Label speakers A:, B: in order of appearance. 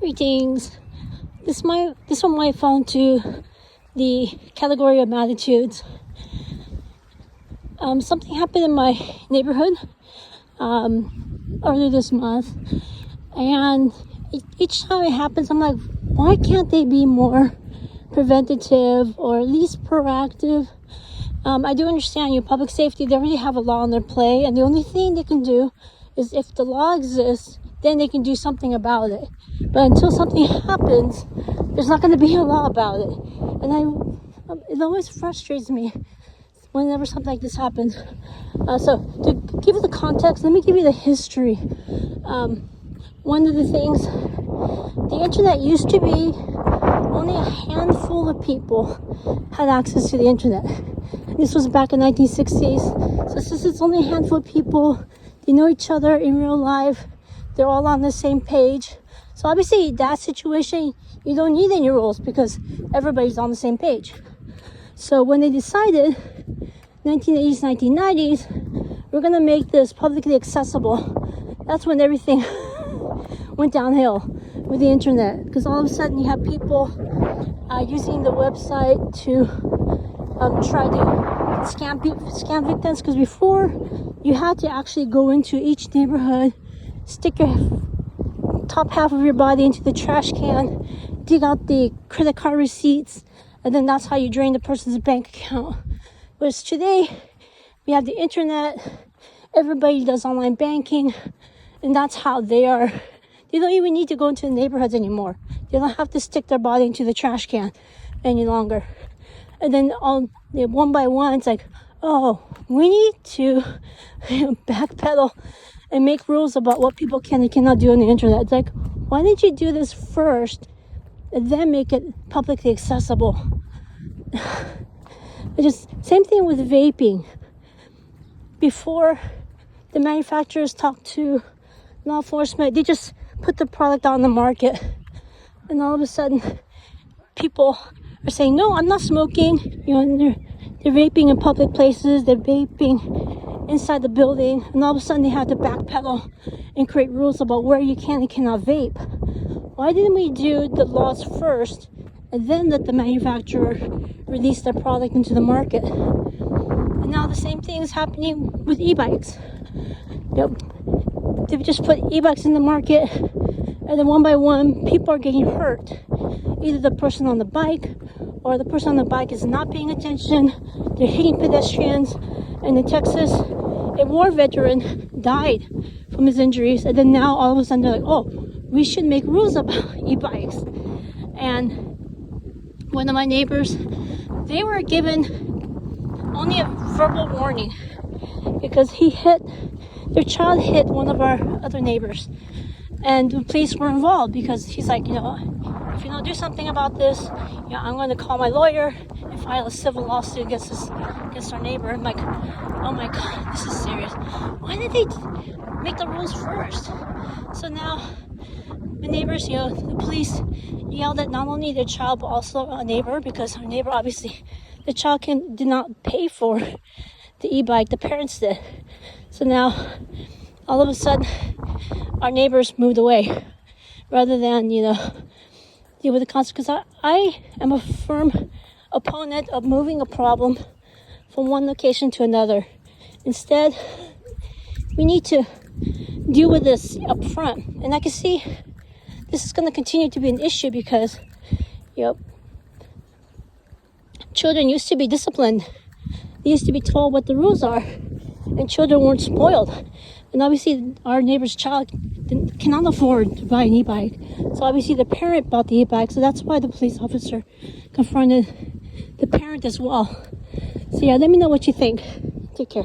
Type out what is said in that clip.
A: Greetings. This one might fall into the category of attitudes. Something happened in my neighborhood earlier this month, and each time it happens, I'm like, why can't they be more preventative or at least proactive? I do understand your public safety, they already have a law in their play, and the only thing they can do is if the law exists, then they can do something about it. But until something happens, there's not going to be a law about it. And it always frustrates me whenever something like this happens. So to give you the context, let me give you the history. One of the things, the internet used to be only a handful of people had access to the internet. This was back in 1960s. So since it's only a handful of people, they know each other in real life, they're all on the same page. So obviously that situation, you don't need any rules because everybody's on the same page. So when they decided, 1980s, 1990s, we're gonna make this publicly accessible, that's when everything went downhill with the internet. Because all of a sudden you have people using the website to try to scam victims. Because before, you had to actually go into each neighborhood, stick your top half of your body into the trash can, dig out the credit card receipts, and then that's how you drain the person's bank account. Whereas today, we have the internet, everybody does online banking, and that's how they are. They don't even need to go into the neighborhoods anymore. They don't have to stick their body into the trash can any longer. And then one by one, it's like, oh, we need to backpedal and make rules about what people can and cannot do on the internet. It's like, why didn't you do this first and then make it publicly accessible? Same thing with vaping. Before the manufacturers talked to law enforcement, they just put the product on the market, and all of a sudden people are saying, no, I'm not smoking, and they're vaping in public places, they're vaping inside the building, and all of a sudden they have to backpedal and create rules about where you can and cannot vape. Why didn't we do the laws first and then let the manufacturer release their product into the market? And now the same thing is happening with e-bikes. They've just put e-bikes in the market, and then one by one people are getting hurt. Either the person on the bike or the person on the bike is not paying attention, they're hitting pedestrians. And in Texas, a war veteran died from his injuries, and then now all of a sudden they're like, oh, we should make rules about e-bikes. And one of my neighbors, they were given only a verbal warning because their child hit one of our other neighbors, and the police were involved because he's like, if you don't do something about this, I'm going to call my lawyer and file a civil lawsuit against our neighbor. I'm like, oh my God, this is serious. Why did they make the rules first? So now the neighbors, the police yelled at not only their child but also a neighbor, because our neighbor, obviously, the child did not pay for the e-bike, the parents did. So now, all of a sudden, our neighbors moved away rather than, deal with the consequences. I am a firm opponent of moving a problem from one location to another. Instead, we need to deal with this up front. And I can see this is going to continue to be an issue because, children used to be disciplined. They used to be told what the rules are, and children weren't spoiled. And obviously, our neighbor's child cannot afford to buy an e-bike. So obviously, the parent bought the e-bike. So that's why the police officer confronted the parent as well. So let me know what you think. Take care.